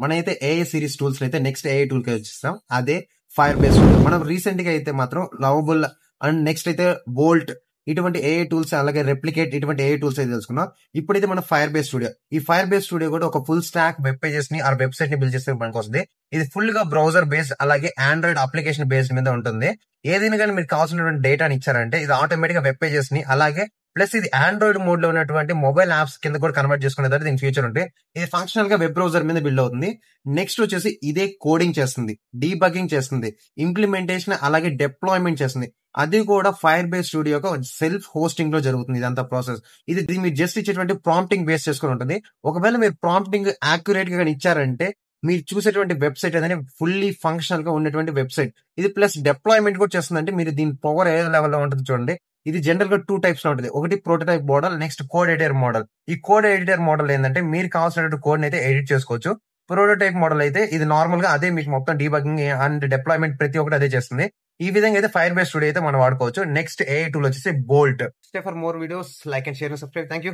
మనమైతే AI series tools అయితే next AI tool కి వచ్చేస్తాం. అదే ఫైర్ బేస్ టూల్. మనం రీసెంట్ గా అయితే మాత్రం లవబుల్ అండ్ నెక్స్ట్ అయితే బోల్ట్ ఇటువంటి ఏఐ టూల్స్, అలాగే రెప్లికేట్ ఇటువంటి ఏఐ టూల్స్ అయితే తెలుసుకున్నాం. ఇప్పుడైతే మన ఫైర్ బేస్ స్టూడియో, ఈ ఫైర్ బేస్ స్టూడియో కూడా ఒక ఫుల్ స్టాక్ వెబ్ పేజెస్ ని ఆ వెబ్సైట్ ని బిల్డ్ చేసే మనకు వస్తుంది. ఇది ఫుల్ గా బ్రౌజర్ బేస్డ్ అలాగే ఆండ్రాయిడ్ అప్లికేషన్ బేస్డ్ మీద ఉంటుంది. ఏదైనా కానీ మీరు కావాల్సినటువంటి డేటాని ఇచ్చారంటే ఇది ఆటోమేటిక్ గా వెబ్ పేజెస్ ని అలాగే ప్లస్ ఇది ఆండ్రాయిడ్ మోడ్ లో ఉన్నటువంటి మొబైల్ యాప్స్ కింద కూడా కన్వర్ట్ చేసుకునే దీని ఫ్యూచర్ ఉంటే ఇది ఫంక్షనల్ గా వెబ్ బ్రౌజర్ మీద బిల్డ్ అవుతుంది. నెక్స్ట్ వచ్చేసి ఇదే కోడింగ్ చేస్తుంది, డీబగ్గింగ్ చేస్తుంది, ఇంప్లిమెంటేషన్ అలాగే డిప్లాయ్మెంట్ చేస్తుంది. అది కూడా fire base studio self hosting లో జరుగుతుంది ఇదంతా ప్రాసెస్. ఇది మీరు జస్ట్ ఇచ్చేటువంటి ప్రాంప్టింగ్ బేస్ చేసుకుని ఉంటుంది. ఒకవేళ మీరు ప్రాంప్టింగ్ యాక్యురేట్ గా ఇచ్చారంటే మీరు చూసేటువంటి వెబ్సైట్ అనేది ఫుల్లీ ఫంక్షనల్ గా ఉన్నటువంటి వెబ్సైట్. ఇది ప్లస్ డిప్లాయ్మెంట్ కూడా చేస్తుంది. అంటే మీరు దీని పవర్ ఏ లెవెల్లో ఉంటుంది చూడండి. ఇది జనరల్ గా 2 టైప్స్ లో ఉంటుంది. ఒకటి prototype model, next code editor model. ఈ కోడ్ ఎడిటర్ మోడల్ ఏంటంటే మీరు కావాల్సినటువంటి కోడ్ అయితే ఎడిట్ చేసుకోవచ్చు. ప్రోటోటైప్ మోడల్ అయితే ఇది నార్మల్ గా అదే మీకు మొత్తం డీబగ్గింగ్ అండ్ డిప్లాయ్మెంట్ ప్రతి ఒక్కటి అదే చేస్తుంది. ఈ విధంగా అయితే ఫైర్ బేస్ స్టూడియో అయితే మనం వాడుకోవచ్చు. నెక్స్ట్ ఏఐ టూల్ వచ్చేసి Bolt. For more videos like and share and subscribe. Thank you.